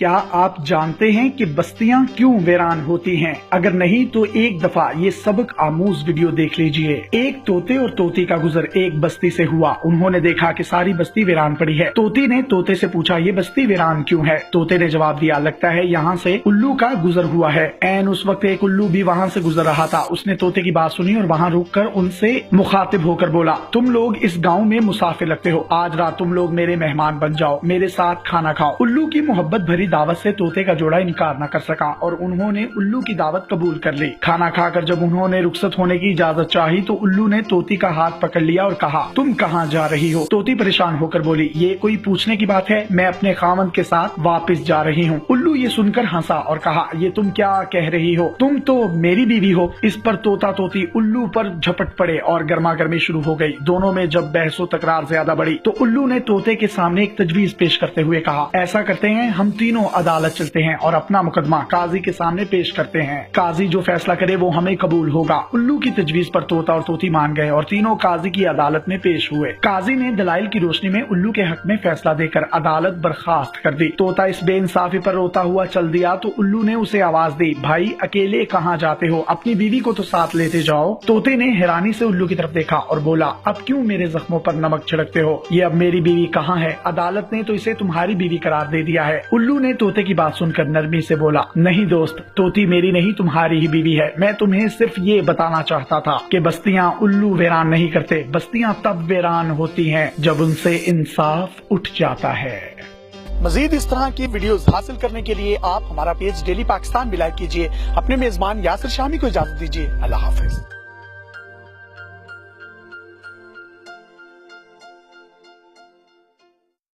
کیا آپ جانتے ہیں کہ بستیاں کیوں ویران ہوتی ہیں؟ اگر نہیں تو ایک دفعہ یہ سبق آموز ویڈیو دیکھ لیجئے۔ ایک طوطے اور طوطی کا گزر ایک بستی سے ہوا۔ انہوں نے دیکھا کہ ساری بستی ویران پڑی ہے۔ طوطی نے طوطے سے پوچھا، یہ بستی ویران کیوں ہے؟ طوطے نے جواب دیا، لگتا ہے یہاں سے الو کا گزر ہوا ہے۔ عین اس وقت ایک الو بھی وہاں سے گزر رہا تھا۔ اس نے طوطے کی بات سنی اور وہاں رک کر ان سے مخاطب ہو کر بولا، تم لوگ اس گاؤں میں مسافر لگتے ہو، آج رات تم لوگ میرے مہمان بن جاؤ، میرے ساتھ کھانا کھاؤ۔ الو کی محبت بھری دعوت سے طوطے کا جوڑا انکار نہ کر سکا اور انہوں نے الو کی دعوت قبول کر لی۔ کھانا کھا کر جب انہوں نے رخصت ہونے کی اجازت چاہی تو الو نے طوطی کا ہاتھ پکڑ لیا اور کہا، تم کہاں جا رہی ہو؟ طوطی پریشان ہو کر بولی، یہ کوئی پوچھنے کی بات ہے، میں اپنے خاوند کے ساتھ واپس جا رہی ہوں۔ الو یہ سن کر ہنسا اور کہا، یہ تم کیا کہہ رہی ہو؟ تم تو میری بیوی ہو۔ اس پر طوطا طوطی الو پر جھپٹ پڑے اور گرما گرمی شروع ہو گئی۔ دونوں میں جب بحث و تکرار زیادہ بڑھی تو الو نے طوطے کے سامنے ایک تجویز پیش کرتے ہوئے کہا، ایسا کرتے ہیں ہم تینوں عدالت چلتے ہیں اور اپنا مقدمہ قاضی کے سامنے پیش کرتے ہیں، قاضی جو فیصلہ کرے وہ ہمیں قبول ہوگا۔ الو کی تجویز پر طوطا اور طوطی مان گئے اور تینوں قاضی کی عدالت میں پیش ہوئے۔ قاضی نے دلائل کی روشنی میں الو کے حق میں فیصلہ دے کر عدالت برخاست کر دی۔ طوطا اس بے انصافی پر روتا ہوا چل دیا تو الو نے اسے آواز دی، بھائی اکیلے کہاں جاتے ہو؟ اپنی بیوی کو تو ساتھ لیتے جاؤ۔ طوطے نے حیرانی سے الو کی طرف دیکھا اور بولا، اب کیوں میرے زخموں پر نمک چھڑکتے ہو؟ یہ اب میری بیوی کہاں ہے؟ عدالت نے تو اسے تمہاری بیوی قرار دے دیا ہے۔ الو نے طوطے کی بات سن کر نرمی سے بولا، نہیں دوست، طوطی میری نہیں تمہاری ہی بیوی ہے۔ میں تمہیں صرف یہ بتانا چاہتا تھا کہ بستیاں الو ویران نہیں کرتے، بستیاں تب ویران ہوتی ہیں جب ان سے انصاف اٹھ جاتا ہے۔ مزید اس طرح کی ویڈیوز حاصل کرنے کے لیے آپ ہمارا پیج ڈیلی پاکستان بھی لائک کیجیے۔ اپنے میزبان یاسر شامی کو اجازت دیجیے۔ اللہ حافظ۔